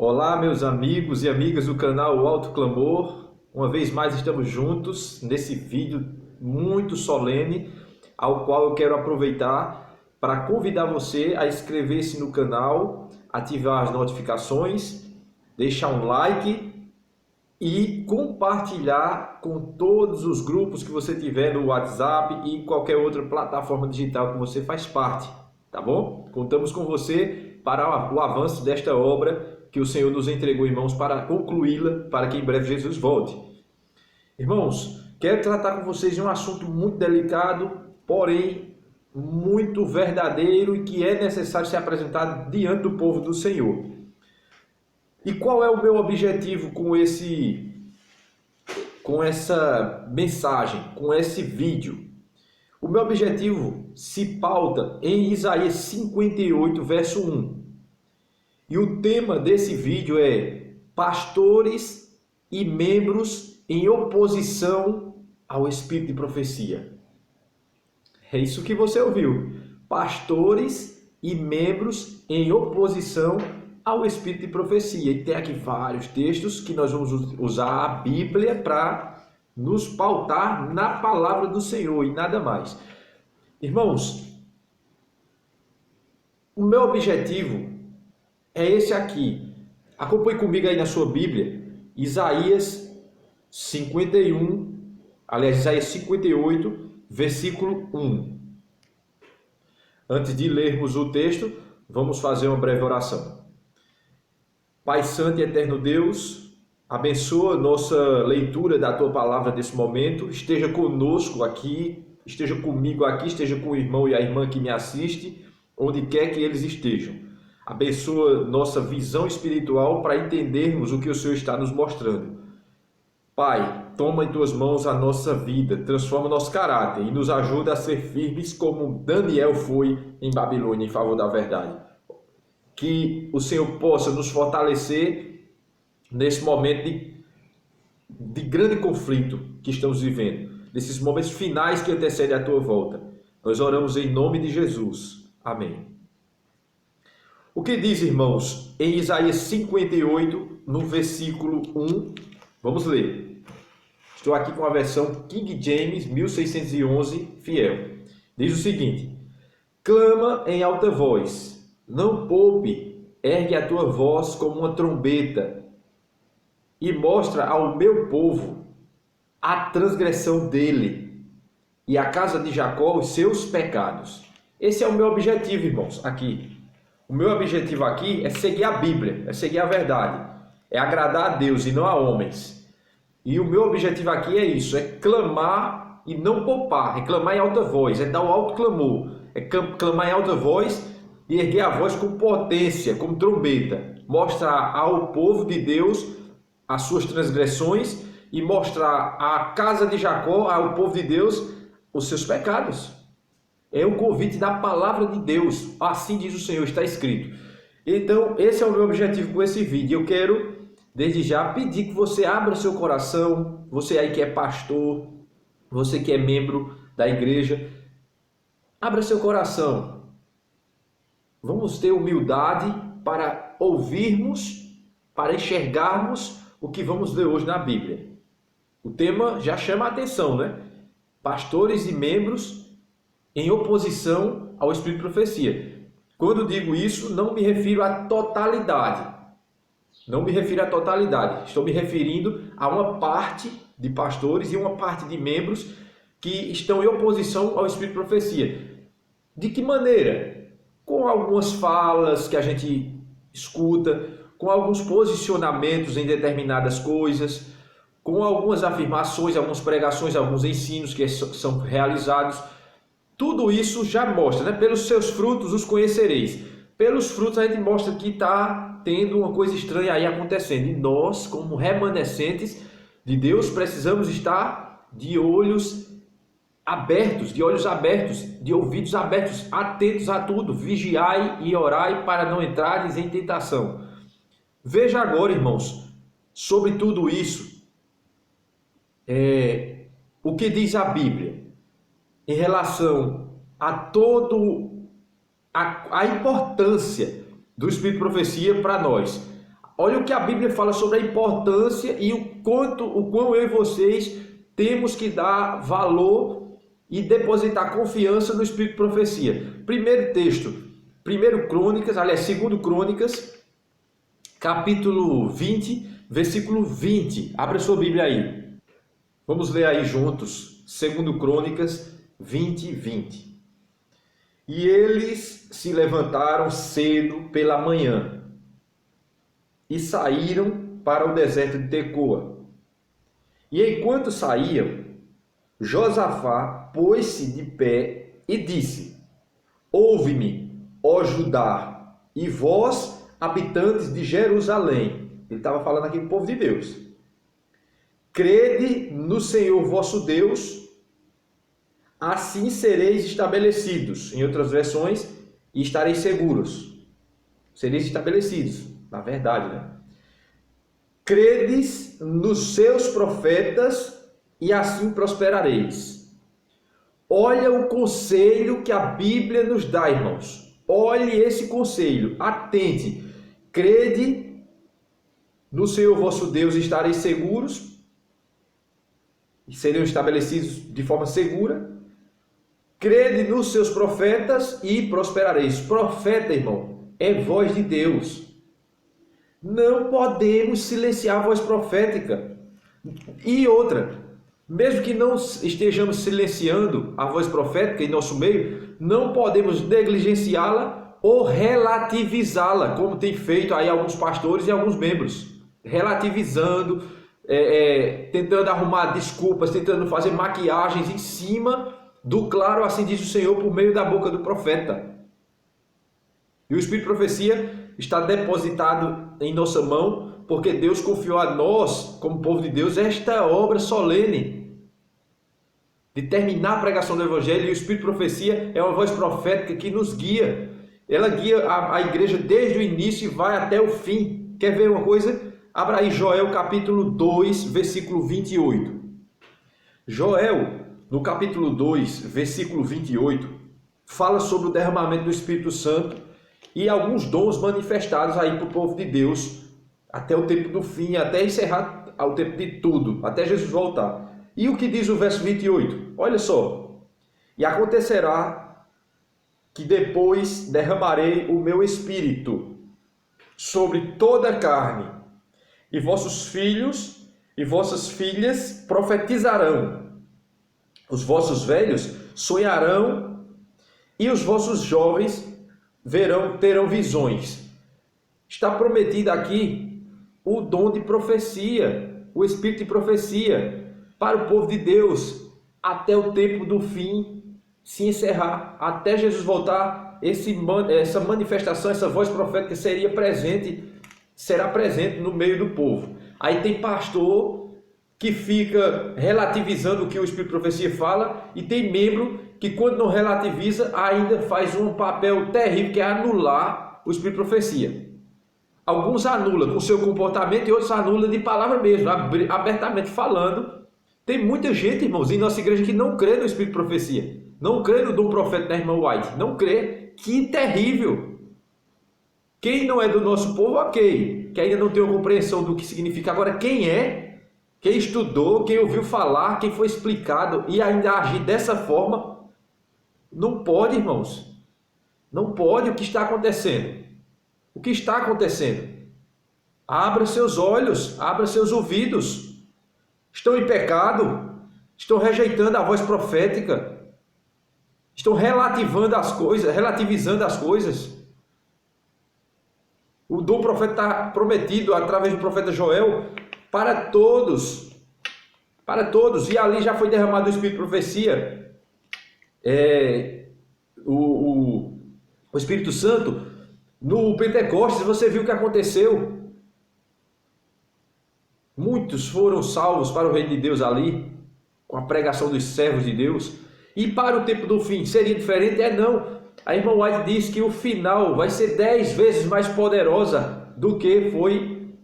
Olá, meus amigos e amigas do canal O Alto Clamor. Uma vez mais estamos juntos nesse vídeo muito solene, ao qual eu quero aproveitar para convidar você a inscrever-se no canal, ativar as notificações, deixar um like e compartilhar com todos os grupos que você tiver no WhatsApp e qualquer outra plataforma digital que você faz parte, tá bom? Contamos com você para o avanço desta obra que o Senhor nos entregou em mãos para concluí-la, para que em breve Jesus volte. Irmãos, quero tratar com vocês de um assunto muito delicado, porém muito verdadeiro e que é necessário ser apresentado diante do povo do Senhor. E qual é o meu objetivo com essa mensagem, com esse vídeo? O meu objetivo se pauta em Isaías 58, verso 1. E o tema desse vídeo é pastores e membros em oposição ao espírito de profecia. É isso que você ouviu. Pastores e membros em oposição ao espírito de profecia. E tem aqui vários textos que nós vamos usar a Bíblia para nos pautar na palavra do Senhor e nada mais. Irmãos, o meu objetivo é esse aqui. Acompanhe comigo aí na sua Bíblia, Isaías 58, versículo 1. Antes de lermos o texto, vamos fazer uma breve oração. Pai Santo e Eterno Deus, abençoa nossa leitura da Tua Palavra nesse momento, esteja conosco aqui, esteja comigo aqui, esteja com o irmão e a irmã que me assiste, onde quer que eles estejam. Abençoa nossa visão espiritual para entendermos o que o Senhor está nos mostrando. Pai, toma em Tuas mãos a nossa vida, transforma nosso caráter e nos ajuda a ser firmes como Daniel foi em Babilônia em favor da verdade. Que o Senhor possa nos fortalecer nesse momento de grande conflito que estamos vivendo, nesses momentos finais que antecedem a Tua volta. Nós oramos em nome de Jesus. Amém. O que diz, irmãos, em Isaías 58, no versículo 1, vamos ler. Estou aqui com a versão King James 1611, fiel. Diz o seguinte: clama em alta voz, não poupe, ergue a tua voz como uma trombeta e mostra ao meu povo a transgressão dele e a casa de Jacó os seus pecados. Esse é o meu objetivo, irmãos, aqui. O meu objetivo aqui é seguir a Bíblia, é seguir a verdade, é agradar a Deus e não a homens. E o meu objetivo aqui é isso, é clamar e não poupar, é clamar em alta voz, é dar o alto clamor, é clamar em alta voz e erguer a voz com potência, como trombeta, mostrar ao povo de Deus as suas transgressões e mostrar à casa de Jacó, ao povo de Deus, os seus pecados. É o convite da palavra de Deus, assim diz o Senhor, está escrito. Então, esse é o meu objetivo com esse vídeo. Eu quero, desde já, pedir que você abra seu coração, você aí que é pastor, você que é membro da igreja, abra seu coração. Vamos ter humildade para ouvirmos, para enxergarmos o que vamos ver hoje na Bíblia. O tema já chama a atenção, né? Pastores e membros em oposição ao espírito de profecia. Quando digo isso, não me refiro à totalidade. Não me refiro à totalidade. Estou me referindo a uma parte de pastores e uma parte de membros que estão em oposição ao espírito de profecia. De que maneira? Com algumas falas que a gente escuta, com alguns posicionamentos em determinadas coisas, com algumas afirmações, algumas pregações, alguns ensinos que são realizados. Tudo isso já mostra, né? Pelos seus frutos os conhecereis. Pelos frutos a gente mostra que está tendo uma coisa estranha aí acontecendo. E nós, como remanescentes de Deus, precisamos estar de olhos abertos, de ouvidos abertos, atentos a tudo. Vigiai e orai para não entrares em tentação. Veja agora, irmãos, sobre tudo isso, o que diz a Bíblia em relação a a importância do Espírito de Profecia para nós. Olha o que a Bíblia fala sobre a importância e o quão eu e vocês temos que dar valor e depositar confiança no Espírito de profecia. Primeiro texto, 2 Crônicas, capítulo 20, versículo 20. Abra sua Bíblia aí. Vamos ler aí juntos, 2 Crônicas 20, 20. E eles se levantaram cedo pela manhã e saíram para o deserto de Tecoa. E enquanto saíam, Josafá pôs-se de pé e disse: Ouve-me, ó Judá, e vós, habitantes de Jerusalém. Ele estava falando aqui com o povo de Deus. Crede no Senhor vosso Deus, assim sereis estabelecidos. Em outras versões, e estareis seguros. Sereis estabelecidos, na verdade, né? Credes nos seus profetas e assim prosperareis. Olha o conselho que a Bíblia nos dá, irmãos. Olhe esse conselho, atente. Crede no Senhor vosso Deus e estareis seguros, e seriam estabelecidos de forma segura. Crede nos seus profetas e prosperareis. Profeta, irmão, é voz de Deus. Não podemos silenciar a voz profética. E outra, mesmo que não estejamos silenciando a voz profética em nosso meio, não podemos negligenciá-la ou relativizá-la, como tem feito aí alguns pastores e alguns membros. Relativizando, tentando arrumar desculpas, tentando fazer maquiagens em cima do claro, assim diz o Senhor, por meio da boca do profeta. E o Espírito de profecia está depositado em nossa mão, porque Deus confiou a nós, como povo de Deus, esta obra solene de terminar a pregação do Evangelho. E o Espírito de profecia é uma voz profética que nos guia. Ela guia a igreja desde o início e vai até o fim. Quer ver uma coisa? Abra aí Joel capítulo 2, versículo 28. Joel, no capítulo 2, versículo 28, fala sobre o derramamento do Espírito Santo e alguns dons manifestados aí para o povo de Deus até o tempo do fim, até encerrar o tempo de tudo, até Jesus voltar. E o que diz o verso 28? Olha só. E acontecerá que depois derramarei o meu espírito sobre toda a carne, e vossos filhos e vossas filhas profetizarão, os vossos velhos sonharão, e os vossos jovens terão visões. Está prometido aqui o dom de profecia, o espírito de profecia para o povo de Deus até o tempo do fim se encerrar, até Jesus voltar. Essa manifestação, essa voz profética será presente no meio do povo. Aí tem pastor que fica relativizando o que o Espírito de profecia fala, e tem membro que, quando não relativiza, ainda faz um papel terrível, que é anular o Espírito de profecia. Alguns anulam com o seu comportamento e outros anulam de palavra mesmo, abertamente falando. Tem muita gente, irmãos, em nossa igreja que não crê no Espírito de profecia, não crê no dom profético da irmã White, não crê. Que terrível! Quem não é do nosso povo, ok, que ainda não tem uma compreensão do que significa. Agora, quem estudou, quem ouviu falar, quem foi explicado e ainda agir dessa forma, não pode, irmãos. Não pode. O que está acontecendo? O que está acontecendo? Abra seus olhos, abra seus ouvidos. Estão em pecado, estão rejeitando a voz profética, estão relativizando as coisas. O dom profético está prometido através do profeta Joel para todos, e ali já foi derramado o Espírito de profecia, o Espírito Santo. No Pentecostes você viu o que aconteceu, muitos foram salvos para o reino de Deus ali, com a pregação dos servos de Deus. E para o tempo do fim seria diferente? Não. A irmã White diz que o final vai ser 10 vezes mais poderosa do que foi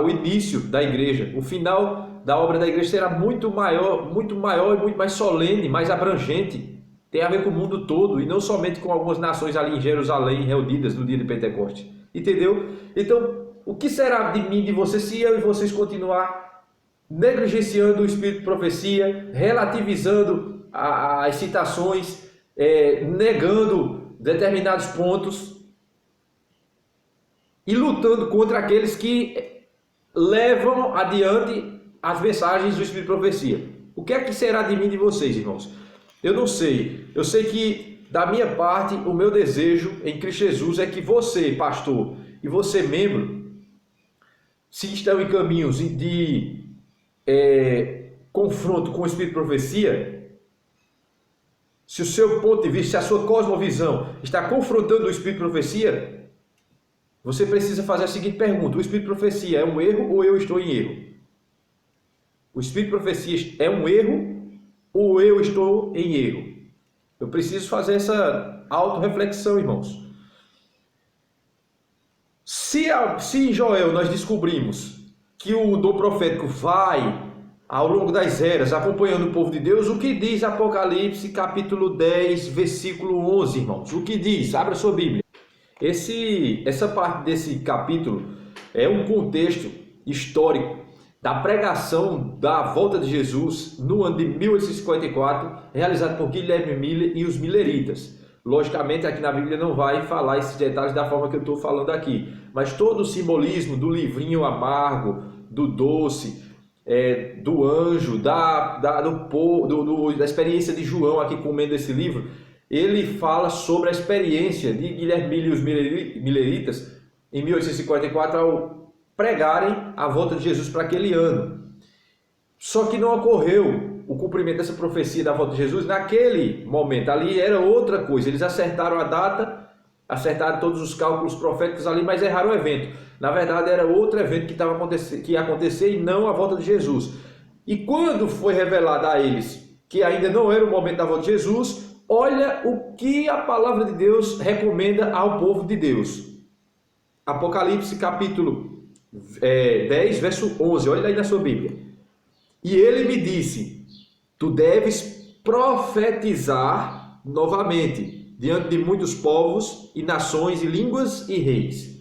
o início da igreja. O final da obra da igreja será muito maior e muito mais solene, mais abrangente. Tem a ver com o mundo todo e não somente com algumas nações ali em Jerusalém reunidas no dia de Pentecostes. Entendeu? Então, o que será de mim, de você, se eu e vocês continuar negligenciando o espírito de profecia, relativizando as citações, negando determinados pontos e lutando contra aqueles que levam adiante as mensagens do espírito de profecia? O que é que será de mim, de vocês, irmãos? Eu não sei. Eu sei que, da minha parte, o meu desejo em Cristo Jesus é que você, pastor, e você, membro, se estão em caminhos de confronto com o espírito de profecia, se o seu ponto de vista, se a sua cosmovisão está confrontando o espírito de profecia, você precisa fazer a seguinte pergunta: o espírito de profecia é um erro ou eu estou em erro? O espírito de profecia é um erro ou eu estou em erro? Eu preciso fazer essa autorreflexão, irmãos. Se em Joel nós descobrimos que o dom profético vai ao longo das eras acompanhando o povo de Deus, o que diz Apocalipse capítulo 10, versículo 11, irmãos? O que diz? Abra sua Bíblia. Essa parte desse capítulo é um contexto histórico da pregação da volta de Jesus no ano de 1854, realizado por Guilherme Miller e os Milleritas. Logicamente, aqui na Bíblia não vai falar esses detalhes da forma que eu estou falando aqui, mas todo o simbolismo do livrinho amargo, do doce, do anjo, da experiência de João aqui comendo esse livro, ele fala sobre a experiência de Guilherme Miller e os Milleritas em 1854 ao pregarem a volta de Jesus para aquele ano. Só que não ocorreu o cumprimento dessa profecia da volta de Jesus naquele momento. Ali era outra coisa. Eles acertaram a data, acertaram todos os cálculos proféticos ali, mas erraram o evento. Na verdade, era outro evento que ia acontecer e não a volta de Jesus. E quando foi revelado a eles que ainda não era o momento da volta de Jesus, olha o que a palavra de Deus recomenda ao povo de Deus. Apocalipse capítulo 10, verso 11. Olha aí na sua Bíblia. E ele me disse: tu deves profetizar novamente diante de muitos povos e nações e línguas e reis.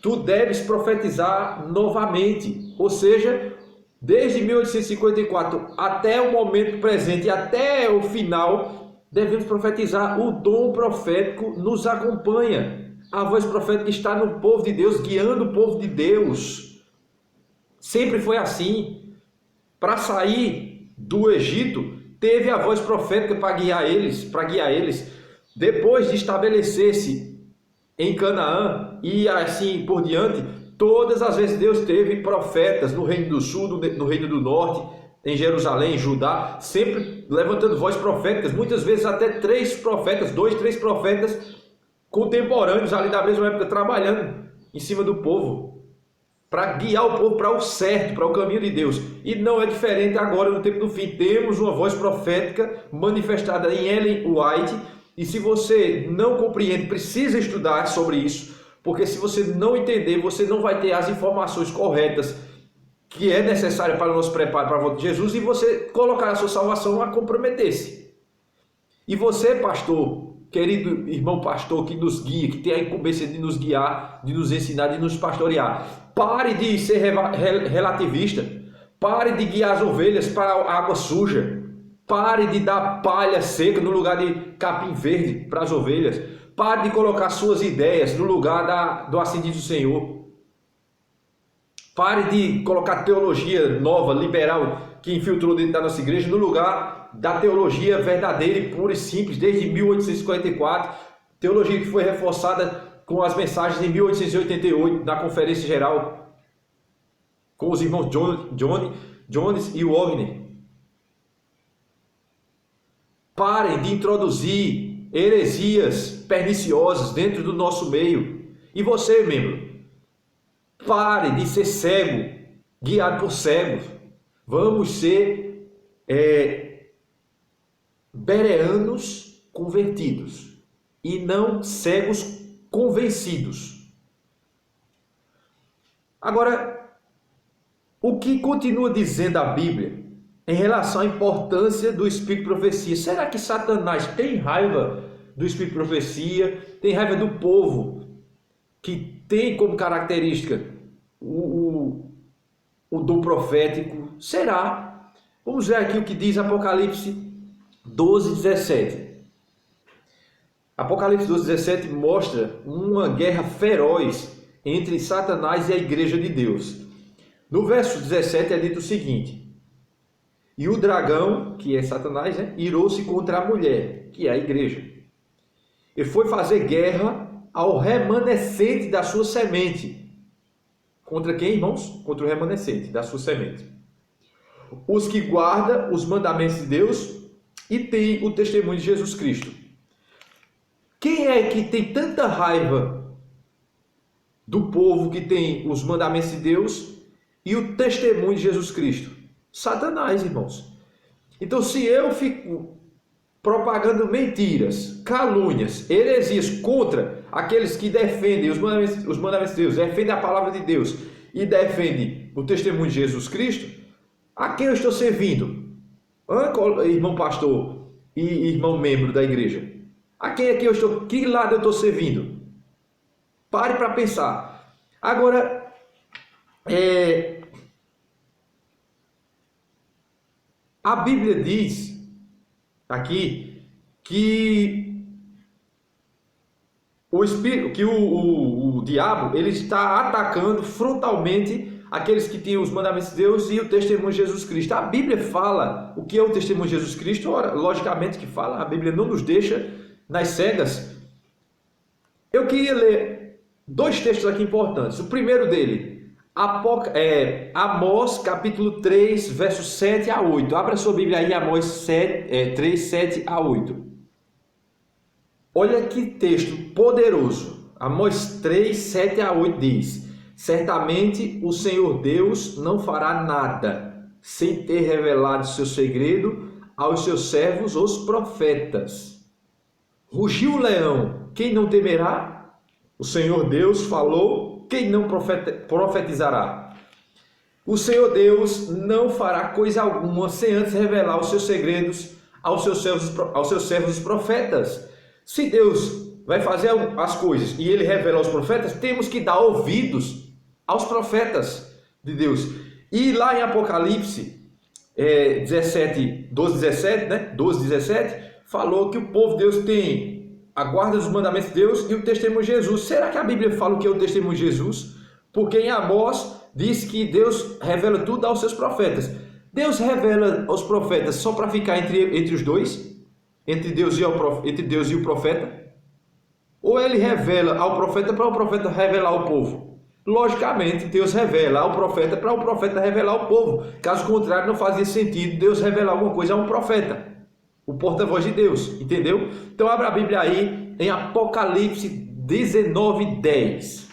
Tu deves profetizar novamente, ou seja, desde 1854 até o momento presente, até o final, devemos profetizar. O dom profético nos acompanha. A voz profética está no povo de Deus, guiando o povo de Deus. Sempre foi assim. Para sair do Egito, teve a voz profética para guiar eles. Depois de estabelecer-se em Canaã e assim por diante, todas as vezes Deus teve profetas no Reino do Sul, no Reino do Norte, em Jerusalém, em Judá, sempre levantando vozes proféticas, muitas vezes até 3 profetas contemporâneos ali da mesma época, trabalhando em cima do povo, para guiar o povo para o certo, para o caminho de Deus. E não é diferente agora no tempo do fim. Temos uma voz profética manifestada em Ellen White, e se você não compreende, precisa estudar sobre isso, porque se você não entender, você não vai ter as informações corretas que é necessária para o nosso preparo para a volta de Jesus, e você colocar a sua salvação a comprometer-se. E você, pastor, querido irmão pastor que nos guia, que tem a incumbência de nos guiar, de nos ensinar, de nos pastorear, pare de ser relativista, pare de guiar as ovelhas para a água suja, pare de dar palha seca no lugar de capim verde para as ovelhas, pare de colocar suas ideias no lugar do assim diz o Senhor, pare de colocar teologia nova, liberal, que infiltrou dentro da nossa igreja, no lugar da teologia verdadeira e pura e simples, desde 1854, teologia que foi reforçada com as mensagens em 1888, na Conferência Geral, com os irmãos Jones e Wagner. Parem de introduzir heresias perniciosas dentro do nosso meio. E você, membro, pare de ser cego, guiado por cegos. Vamos ser bereanos convertidos e não cegos convencidos. Agora, o que continua dizendo a Bíblia em relação à importância do Espírito de Profecia? Será que Satanás tem raiva do Espírito de Profecia? Tem raiva do povo que tem como característica o dom profético? Será? Vamos ver aqui o que diz Apocalipse 12:17. Apocalipse 12:17 mostra uma guerra feroz entre Satanás e a igreja de Deus. No verso 17 é dito o seguinte: e o dragão, que é Satanás, irou-se contra a mulher, que é a igreja, e foi fazer guerra ao remanescente da sua semente. Contra quem, irmãos? Contra o remanescente da sua semente. Os que guardam os mandamentos de Deus e têm o testemunho de Jesus Cristo. Quem é que tem tanta raiva do povo que tem os mandamentos de Deus e o testemunho de Jesus Cristo? Satanás, irmãos. Então, se eu fico propagando mentiras, calúnias, heresias contra aqueles que defendem os mandamentos de Deus, defendem a palavra de Deus e defendem o testemunho de Jesus Cristo, a quem eu estou servindo? Irmão pastor e irmão membro da igreja. A quem é que eu estou? Que lado eu estou servindo? Pare para pensar. Agora, a Bíblia diz aqui que o diabo ele está atacando frontalmente aqueles que têm os mandamentos de Deus e o testemunho de Jesus Cristo. A Bíblia fala o que é o testemunho de Jesus Cristo. Ora, logicamente que fala, a Bíblia não nos deixa nas cegas. Eu queria ler dois textos aqui importantes. O primeiro dele, Amós capítulo 3, versos 7 a 8. Abra sua Bíblia aí, Amós 3, 7 a 8. Olha que texto poderoso. Amós 3, 7 a 8 diz: certamente o Senhor Deus não fará nada sem ter revelado seu segredo aos seus servos, os profetas. Rugiu o leão, quem não temerá? O Senhor Deus falou, quem não profetizará? O Senhor Deus não fará coisa alguma sem antes revelar os seus segredos aos seus servos os profetas. Se Deus vai fazer as coisas e Ele revela aos profetas, temos que dar ouvidos aos profetas de Deus. E lá em Apocalipse 12, 17, falou que o povo de Deus tem a guarda dos mandamentos de Deus e o testemunho de Jesus. Será que a Bíblia fala o que é o testemunho de Jesus? Porque em Amós diz que Deus revela tudo aos seus profetas. Deus revela aos profetas só para ficar entre os dois? Entre Deus e o profeta? Ou ele revela ao profeta para o profeta revelar ao povo? Logicamente, Deus revela ao profeta para o profeta revelar ao povo. Caso contrário, não fazia sentido Deus revelar alguma coisa a um profeta, o porta-voz de Deus, entendeu? Então abra a Bíblia aí em Apocalipse 19, 10.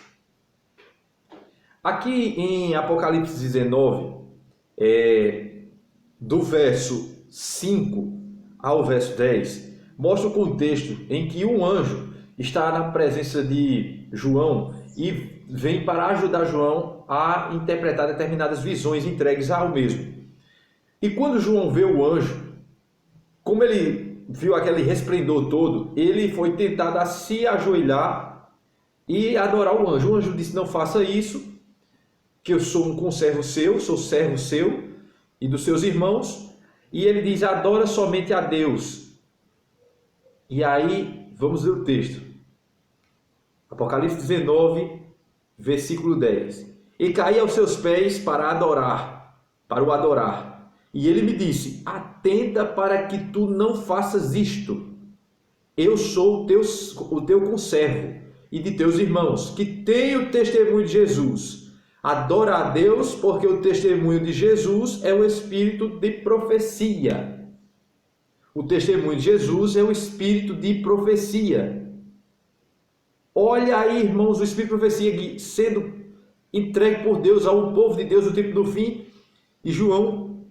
Aqui em Apocalipse 19, do verso 5 ao verso 10, mostra o contexto em que um anjo está na presença de João e vem para ajudar João a interpretar determinadas visões entregues ao mesmo. E quando João vê o anjo, como ele viu aquele resplendor todo, ele foi tentado a se ajoelhar e adorar o anjo. O anjo disse: não faça isso, que eu sou um conservo seu, sou servo seu e dos seus irmãos. E ele diz: adora somente a Deus. E aí, vamos ver o texto. Apocalipse 19, versículo 10. E caí aos seus pés para o adorar. E ele me disse: atenta para que tu não faças isto. Eu sou o teu conservo e de teus irmãos, que têm o testemunho de Jesus. Adora a Deus, porque o testemunho de Jesus é o espírito de profecia. O testemunho de Jesus é o espírito de profecia. Olha aí, irmãos, o espírito de profecia sendo entregue por Deus ao povo de Deus no tempo do fim. E João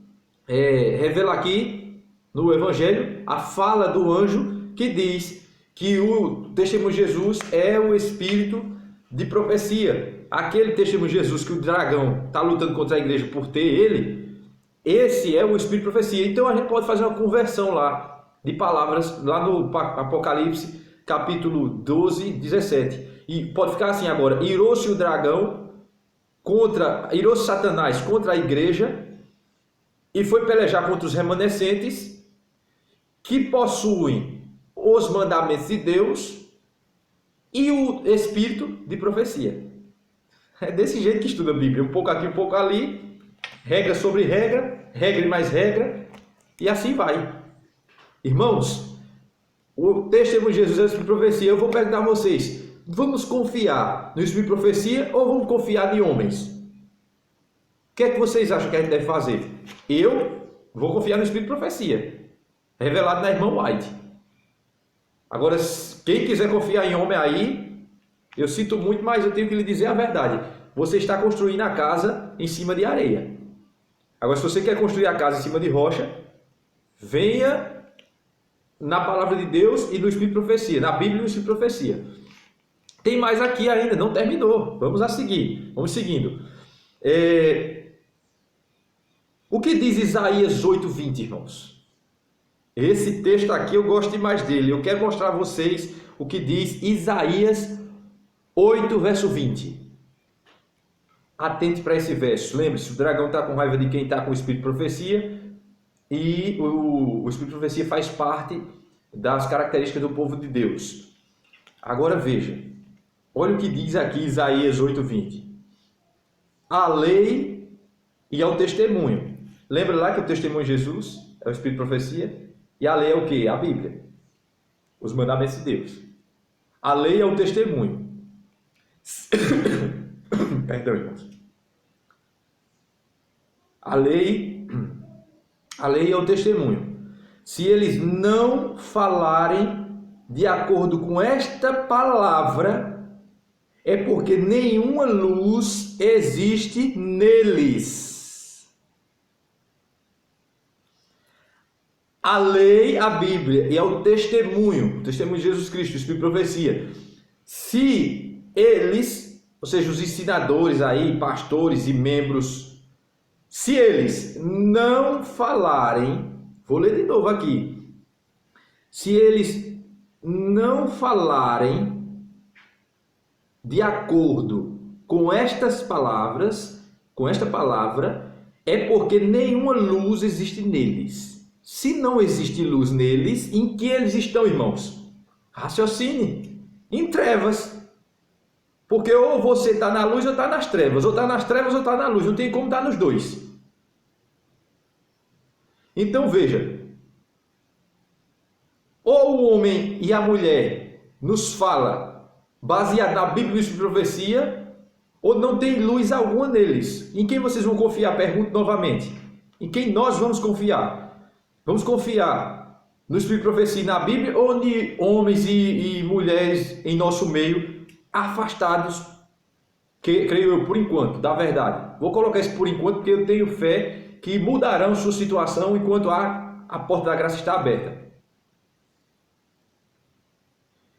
revela aqui no Evangelho a fala do anjo que diz que o testemunho de Jesus é o espírito de profecia. Aquele testemunho de Jesus que o dragão está lutando contra a igreja por ter ele, esse é o espírito de profecia. Então a gente pode fazer uma conversão lá de palavras, lá no Apocalipse capítulo 12, 17. E pode ficar assim agora: irou-se o dragão irou-se Satanás contra a igreja e foi pelejar contra os remanescentes que possuem os mandamentos de Deus e o espírito de profecia. É desse jeito que estuda a Bíblia, um pouco aqui, um pouco ali, regra sobre regra, regra e mais regra, e assim vai. Irmãos, o testemunho de Jesus é o espírito de profecia. Eu vou perguntar a vocês: vamos confiar no espírito de profecia ou vamos confiar em homens? O que é que vocês acham que a gente deve fazer? Eu vou confiar no espírito de profecia, revelado na irmã White. Agora, quem quiser confiar em homem aí, eu sinto muito, mas eu tenho que lhe dizer a verdade. Você está construindo a casa em cima de areia. Agora, se você quer construir a casa em cima de rocha, venha na palavra de Deus e no espírito de profecia, na Bíblia e no espírito de profecia. Tem mais aqui ainda, não terminou. Vamos a seguir, vamos seguindo. O que diz Isaías 8:20, irmãos? Esse texto aqui eu gosto demais dele. Eu quero mostrar a vocês o que diz Isaías 8, verso 20. Atente para esse verso. Lembre-se, o dragão está com raiva de quem está com o espírito de profecia. E o espírito de profecia faz parte das características do povo de Deus. Agora veja. Olha o que diz aqui Isaías 8:20. A lei e ao testemunho. Lembra lá que o testemunho de Jesus é o espírito de profecia? E a lei é o quê? A Bíblia. Os mandamentos de Deus. A lei é o testemunho. Perdão, irmãos. A lei é o testemunho. Se eles não falarem de acordo com esta palavra, é porque nenhuma luz existe neles. A lei, a Bíblia, e é o testemunho de Jesus Cristo, o Espírito de profecia. Se eles, ou seja, os ensinadores aí, pastores e membros, se eles não falarem, vou ler de novo aqui, se eles não falarem de acordo com estas palavras, com esta palavra, é porque nenhuma luz existe neles. Se não existe luz neles, em que eles estão, irmãos? Raciocine. Em trevas. Porque ou você está na luz ou está nas trevas. Ou está nas trevas ou está na luz. Não tem como estar nos dois. Então veja. Ou o homem e a mulher nos fala baseado na Bíblia e na profecia, ou não tem luz alguma neles. Em quem vocês vão confiar? Pergunto novamente. Em quem nós vamos confiar? Vamos confiar no Espírito de profecia na Bíblia ou de homens e mulheres em nosso meio afastados, creio eu, por enquanto, da verdade. Vou colocar isso por enquanto porque eu tenho fé que mudarão sua situação enquanto a porta da graça está aberta.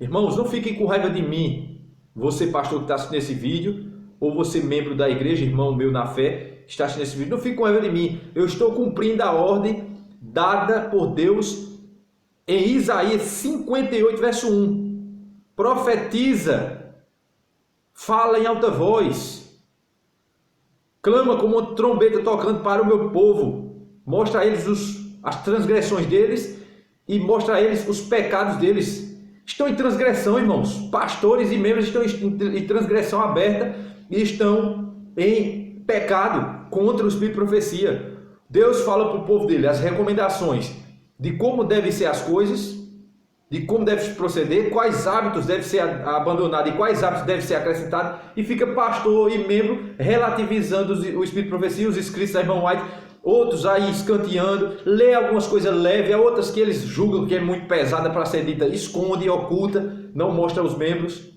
Irmãos, não fiquem com raiva de mim, você pastor que está assistindo esse vídeo, ou você membro da igreja, irmão meu na fé, que está assistindo esse vídeo, não fique com raiva de mim. Eu estou cumprindo a ordem dada por Deus em Isaías 58, verso 1. Profetiza, fala em alta voz, clama como uma trombeta tocando para o meu povo, mostra a eles as transgressões deles e mostra a eles os pecados deles. Estão em transgressão, irmãos. Pastores e membros estão em transgressão aberta e estão em pecado contra o Espírito de profecia. Deus fala para o povo dele as recomendações de como devem ser as coisas, de como deve proceder, quais hábitos devem ser abandonados e quais hábitos devem ser acrescentados, e fica pastor e membro relativizando o Espírito de profecia, os escritos da irmã White, outros aí escanteando, lê algumas coisas leves, outras que eles julgam que é muito pesada para ser dita, esconde, oculta, não mostra aos membros.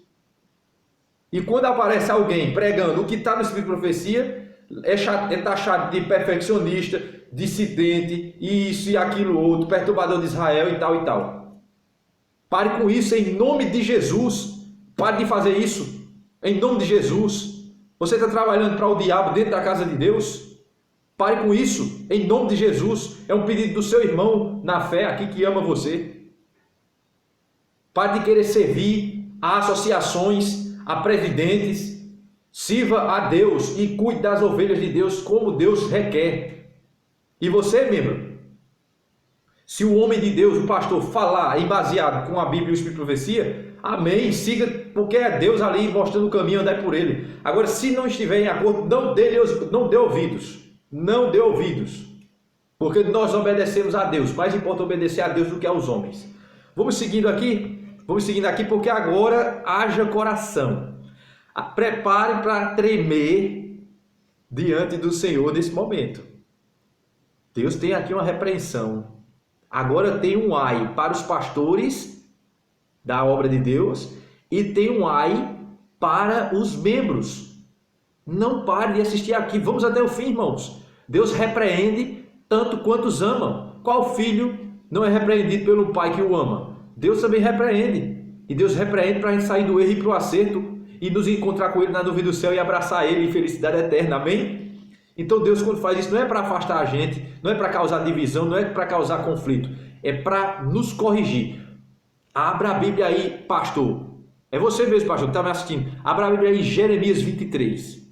E quando aparece alguém pregando o que está no Espírito de profecia, é taxado de perfeccionista, dissidente, isso e aquilo outro, perturbador de Israel e tal e tal. Pare com isso em nome de Jesus. Pare de fazer isso em nome de Jesus. Você está trabalhando para o diabo dentro da casa de Deus? Pare com isso em nome de Jesus. É um pedido do seu irmão na fé aqui que ama você. Pare de querer servir a associações, a presidentes, sirva a Deus e cuide das ovelhas de Deus como Deus requer. E você, membro, se o homem de Deus, o pastor, falar baseado com a Bíblia e o Espírito de Profecia, amém, siga, porque é Deus ali mostrando o caminho, andar por ele. Agora, se não estiver em acordo, não dê ouvidos. Não dê ouvidos. Porque nós obedecemos a Deus. Mais importa obedecer a Deus do que aos homens. Vamos seguindo aqui porque agora haja coração. Prepare para tremer diante do Senhor nesse momento. Deus tem aqui uma repreensão. Agora tem um ai para os pastores da obra de Deus e tem um ai para os membros. Não pare de assistir aqui. Vamos até o fim, irmãos. Deus repreende tanto quantos amam. Qual filho não é repreendido pelo pai que o ama? Deus também repreende. E Deus repreende para a gente sair do erro e para o acerto e nos encontrar com Ele na nuvem do céu e abraçar Ele em felicidade eterna. Amém? Então Deus, quando faz isso, não é para afastar a gente, não é para causar divisão, não é para causar conflito. É para nos corrigir. Abra a Bíblia aí, pastor. É você mesmo, pastor, que está me assistindo. Abra a Bíblia aí em Jeremias 23.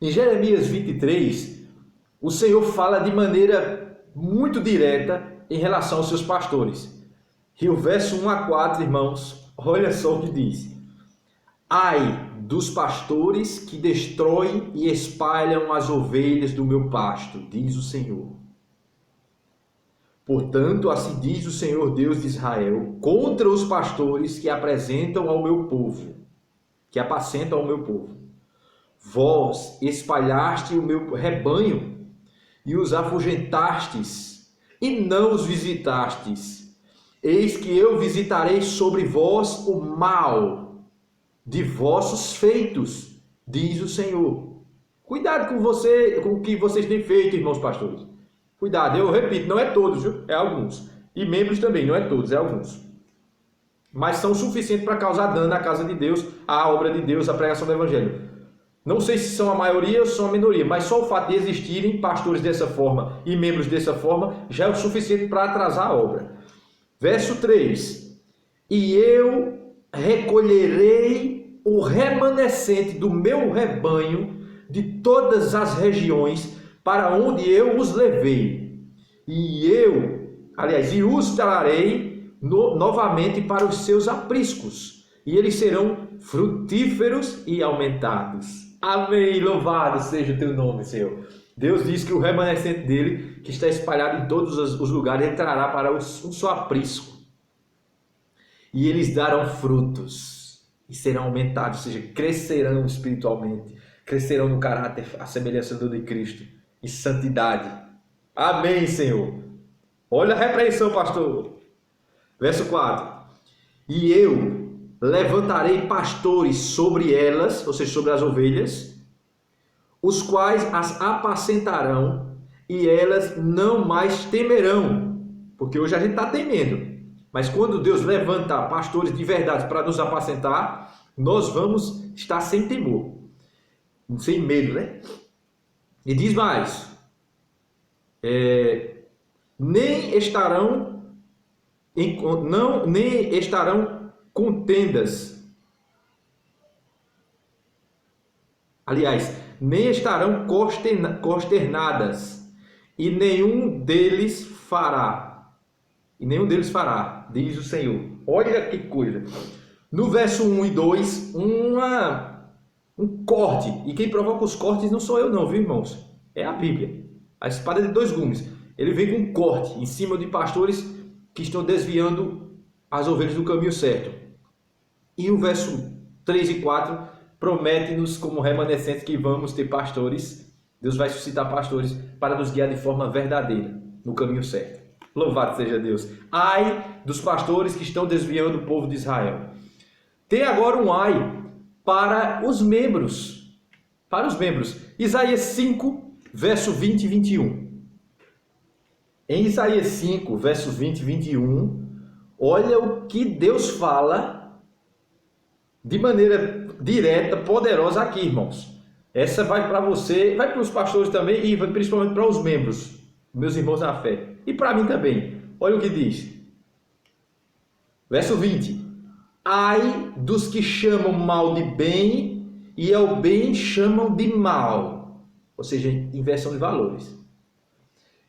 Em Jeremias 23, o Senhor fala de maneira muito direta em relação aos seus pastores. E o verso 1 a 4, irmãos, olha só o que diz. Ai dos pastores que destroem e espalham as ovelhas do meu pasto, diz o Senhor. Portanto, assim diz o Senhor Deus de Israel, contra os pastores que apresentam ao meu povo, que apacentam ao meu povo. Vós espalhaste o meu rebanho e os afugentastes, e não os visitastes. Eis que eu visitarei sobre vós o mal de vossos feitos, diz o Senhor. Cuidado com o que vocês têm feito, irmãos pastores. Cuidado, eu repito, não é todos, viu? É alguns. E membros também, não é todos, é alguns. Mas são suficientes para causar dano à casa de Deus, à obra de Deus, à pregação do Evangelho. Não sei se são a maioria ou são a minoria, mas só o fato de existirem pastores dessa forma e membros dessa forma já é o suficiente para atrasar a obra. Verso 3. E eu recolherei o remanescente do meu rebanho de todas as regiões para onde eu os levei. E os trarei novamente para os seus apriscos, e eles serão frutíferos e aumentados. Amém, louvado seja o teu nome, Senhor. Deus diz que o remanescente dele, que está espalhado em todos os lugares, entrará para o seu aprisco. E eles darão frutos e serão aumentados, ou seja, crescerão espiritualmente, crescerão no caráter, a semelhança do de Cristo, e santidade. Amém, Senhor. Olha a repreensão, pastor. Verso 4. E eu levantarei pastores sobre elas, ou seja, sobre as ovelhas, os quais as apacentarão, e elas não mais temerão. Porque hoje a gente está temendo. Mas quando Deus levanta pastores de verdade para nos apacentar, nós vamos estar sem temor, sem medo, né? E diz mais, nem estarão contendas. Aliás, nem estarão consternadas, e nenhum deles fará, diz o Senhor. Olha que coisa. No verso 1 e 2, um corte. E quem provoca os cortes não sou eu não, viu, irmãos? É a Bíblia. A espada de dois gumes. Ele vem com um corte em cima de pastores que estão desviando as ovelhas do caminho certo. E o verso 3 e 4 promete-nos como remanescentes que vamos ter pastores. Deus vai suscitar pastores para nos guiar de forma verdadeira no caminho certo. Louvado seja Deus. Ai dos pastores que estão desviando o povo de Israel. Tem agora um ai para os membros. Para os membros. Isaías 5, verso 20 e 21. Em Isaías 5, verso 20 e 21, olha o que Deus fala de maneira direta, poderosa aqui, irmãos. Essa vai para você, vai para os pastores também e vai principalmente para os membros, meus irmãos na fé. E para mim também. Olha o que diz. Verso 20. ai dos que chamam mal de bem e ao bem chamam de mal. Ou seja, inversão de valores.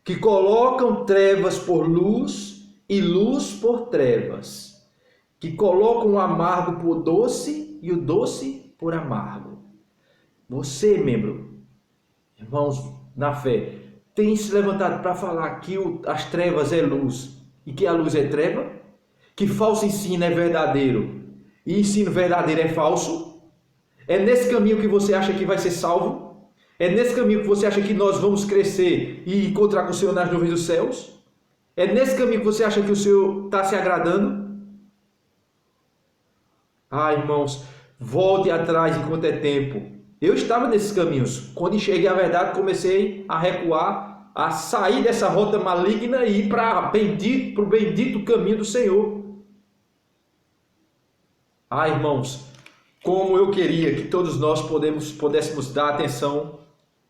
Que colocam trevas por luz e luz por trevas. Que colocam o amargo por doce e o doce por amargo. Você, membro, irmãos na fé, tem se levantado para falar que as trevas é luz e que a luz é treva? Que falso ensino é verdadeiro e ensino verdadeiro é falso? É nesse caminho que você acha que vai ser salvo? É nesse caminho que você acha que nós vamos crescer e encontrar com o Senhor nas nuvens dos céus? É nesse caminho que você acha que o Senhor está se agradando? Ah, irmãos, volte atrás enquanto é tempo. Eu estava nesses caminhos. Quando enxerguei a verdade, comecei a recuar, a sair dessa rota maligna e ir para o bendito caminho do Senhor. Ah, irmãos, como eu queria que todos nós pudéssemos dar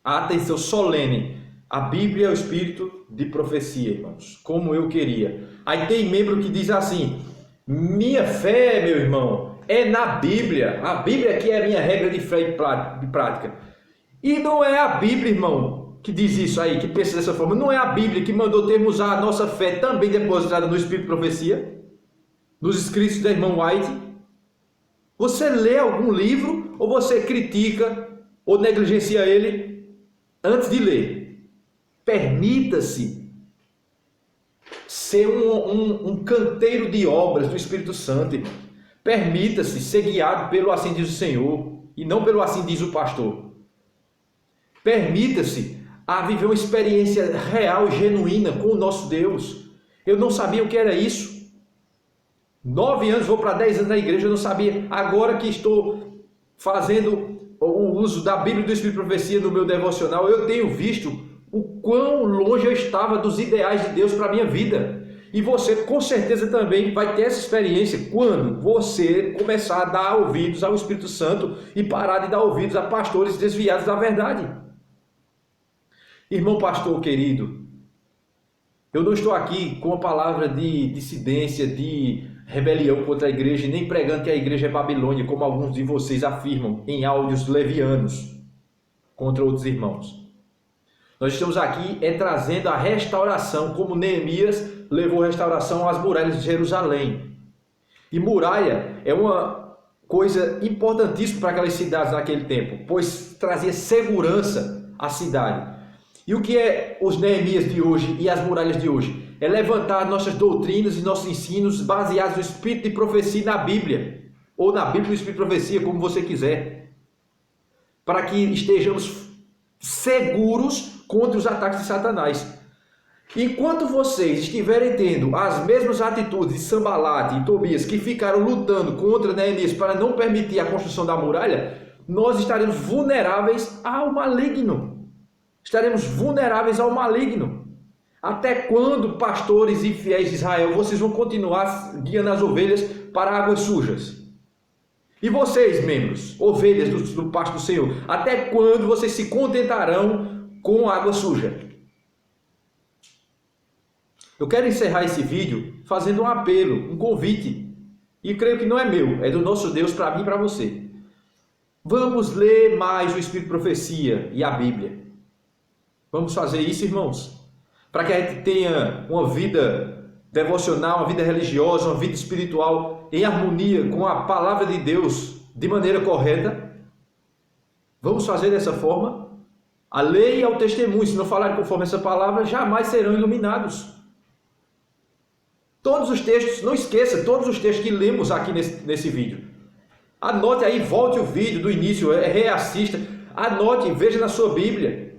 a atenção solene à Bíblia e ao Espírito de profecia, irmãos. Como eu queria. Aí tem membro que diz assim: minha fé, meu irmão, é na Bíblia. A Bíblia que é a minha regra de fé e prática. E não é a Bíblia, irmão, que diz isso aí, que pensa dessa forma. Não é a Bíblia que mandou termos a nossa fé também depositada no Espírito de profecia, nos escritos da irmã White. Você lê algum livro ou você critica ou negligencia ele antes de ler? Permita-se ser um canteiro de obras do Espírito Santo. Permita-se ser guiado pelo assim diz o Senhor e não pelo assim diz o pastor. Permita-se a viver uma experiência real e genuína com o nosso Deus. Eu não sabia o que era isso. 9 anos, vou para 10 anos na igreja, eu não sabia. Agora que estou fazendo o uso da Bíblia do Espírito de Profecia no meu devocional, eu tenho visto o quão longe eu estava dos ideais de Deus para a minha vida. E você com certeza também vai ter essa experiência quando você começar a dar ouvidos ao Espírito Santo e parar de dar ouvidos a pastores desviados da verdade. Irmão pastor querido, eu não estou aqui com a palavra de dissidência, de rebelião contra a igreja, nem pregando que a igreja é Babilônia, como alguns de vocês afirmam em áudios levianos contra outros irmãos. Nós estamos aqui trazendo a restauração, como Neemias levou restauração às muralhas de Jerusalém. E muralha é uma coisa importantíssima para aquelas cidades naquele tempo, pois trazia segurança à cidade. E o que é os Neemias de hoje e as muralhas de hoje? É levantar nossas doutrinas e nossos ensinos baseados no Espírito de profecia e na Bíblia, ou na Bíblia do Espírito de profecia, como você quiser, para que estejamos seguros contra os ataques de Satanás. Enquanto vocês estiverem tendo as mesmas atitudes de Sanbalate e Tobias, que ficaram lutando contra Neemias para não permitir a construção da muralha, nós estaremos vulneráveis ao maligno. Estaremos vulneráveis ao maligno. Até quando, pastores e fiéis de Israel, vocês vão continuar guiando as ovelhas para águas sujas? E vocês, membros, ovelhas do pasto do Senhor, até quando vocês se contentarão com água suja? Eu quero encerrar esse vídeo fazendo um apelo, um convite. E creio que não é meu, é do nosso Deus para mim e para você. Vamos ler mais o Espírito de Profecia e a Bíblia. Vamos fazer isso, irmãos? Para que a gente tenha uma vida devocional, uma vida religiosa, uma vida espiritual em harmonia com a palavra de Deus de maneira correta. Vamos fazer dessa forma? A lei e ao testemunho, se não falarem conforme essa palavra, jamais serão iluminados. Todos os textos, não esqueça, todos os textos que lemos aqui nesse vídeo. Anote aí, volte o vídeo do início, reassista, anote, veja na sua Bíblia.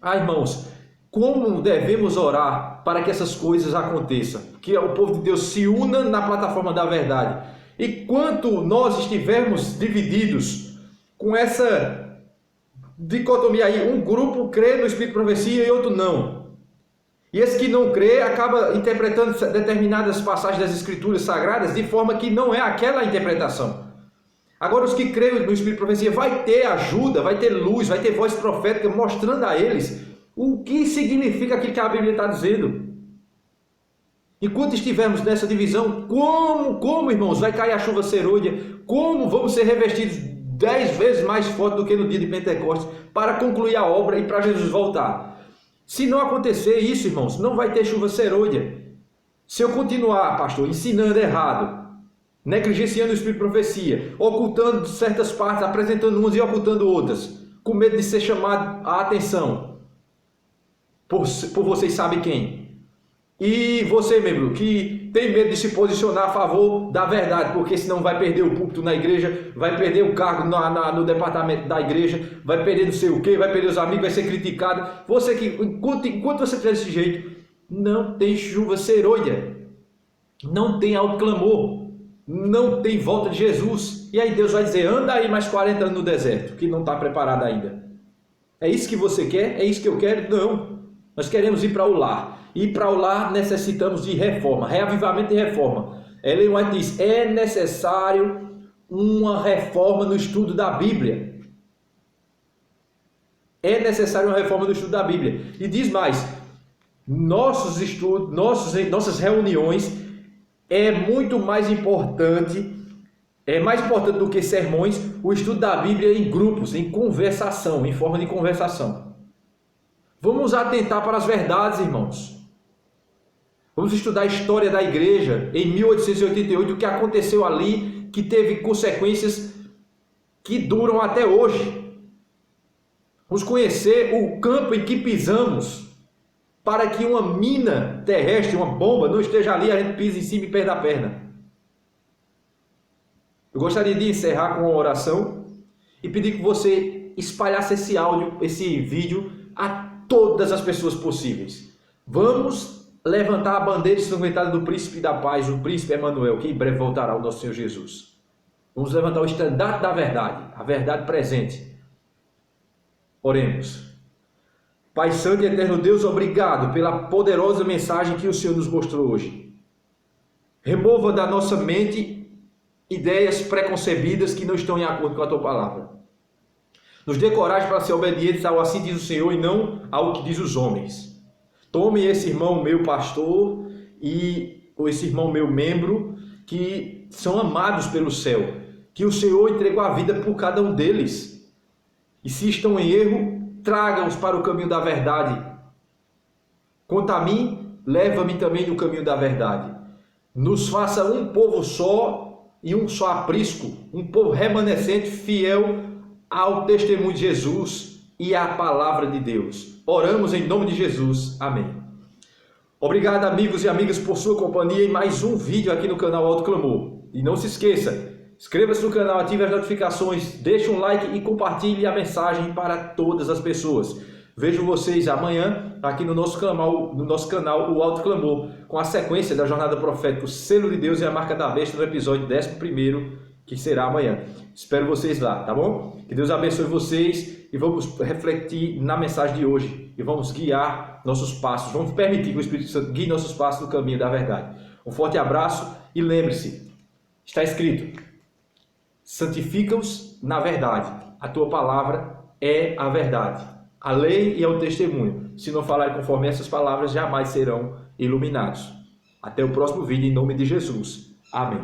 Ah, irmãos, como devemos orar para que essas coisas aconteçam? Que o povo de Deus se una na plataforma da verdade. E quanto nós estivermos divididos com essa dicotomia aí, um grupo crê no Espírito de Profecia e outro não. E esse que não crê acaba interpretando determinadas passagens das Escrituras Sagradas de forma que não é aquela interpretação. Agora os que creem no Espírito de Profecia vai ter ajuda, vai ter luz, vai ter voz profética mostrando a eles o que significa aquilo que a Bíblia está dizendo. Enquanto estivermos nessa divisão, como irmãos, vai cair a chuva serôdia? Como vamos ser revestidos 10 vezes mais forte do que no dia de Pentecostes para concluir a obra e para Jesus voltar? Se não acontecer isso, irmãos, não vai ter chuva serôdia. Se eu continuar, pastor, ensinando errado, negligenciando o espírito de profecia, ocultando certas partes, apresentando umas e ocultando outras, com medo de ser chamado a atenção por vocês sabem quem. E você, membro, que tem medo de se posicionar a favor da verdade, porque senão vai perder o púlpito na igreja, vai perder o cargo no departamento da igreja, vai perder não sei o que, vai perder os amigos, vai ser criticado. Você que, enquanto você fizer desse jeito, não tem chuva serôdia, não tem autoclamor, não tem volta de Jesus. E aí Deus vai dizer, anda aí mais 40 anos no deserto, que não está preparado ainda. É isso que você quer? É isso que eu quero? Não. Nós queremos ir para o lar. E para o lar necessitamos de reforma, reavivamento e reforma. Ellen White diz, é necessário uma reforma no estudo da Bíblia. É necessário uma reforma no estudo da Bíblia. E diz mais, nossos estudos, nossas reuniões é muito mais importante, do que sermões, o estudo da Bíblia em grupos, em conversação, em forma de conversação. Vamos atentar para as verdades, irmãos. Vamos estudar a história da igreja em 1888, o que aconteceu ali, que teve consequências que duram até hoje. Vamos conhecer o campo em que pisamos, para que uma mina terrestre, uma bomba, não esteja ali, a gente pisa em cima e perde a perna. Eu gostaria de encerrar com uma oração e pedir que você espalhasse esse áudio, esse vídeo, a todas as pessoas possíveis. Vamos levantar a bandeira ensanguentada do príncipe da paz, o príncipe Emanuel, que em breve voltará, o nosso Senhor Jesus. Vamos levantar o estandarte da verdade, a verdade presente. Oremos. Pai Santo e Eterno Deus, obrigado pela poderosa mensagem que o Senhor nos mostrou hoje. Remova da nossa mente ideias preconcebidas que não estão em acordo com a Tua Palavra. Nos dê coragem para ser obedientes ao assim diz o Senhor e não ao que diz os homens. Tome esse irmão meu pastor e esse irmão meu membro que são amados pelo céu, que o Senhor entregou a vida por cada um deles. E se estão em erro, traga-os para o caminho da verdade. Quanto a mim, leva-me também no caminho da verdade. Nos faça um povo só e um só aprisco, um povo remanescente, fiel ao testemunho de Jesus e à palavra de Deus. Oramos em nome de Jesus. Amém. Obrigado, amigos e amigas, por sua companhia em mais um vídeo aqui no canal Alto Clamor. E não se esqueça, inscreva-se no canal, ative as notificações, deixe um like e compartilhe a mensagem para todas as pessoas. Vejo vocês amanhã aqui no nosso canal, o Alto Clamor, com a sequência da jornada profética, o selo de Deus e a marca da besta no episódio 11º, que será amanhã. Espero vocês lá, tá bom? Que Deus abençoe vocês e vamos refletir na mensagem de hoje e vamos guiar nossos passos, vamos permitir que o Espírito Santo guie nossos passos no caminho da verdade. Um forte abraço e lembre-se, está escrito, santifica-os na verdade, a tua palavra é a verdade, a lei e é o testemunho. Se não falarem conforme essas palavras, jamais serão iluminados. Até o próximo vídeo, em nome de Jesus. Amém.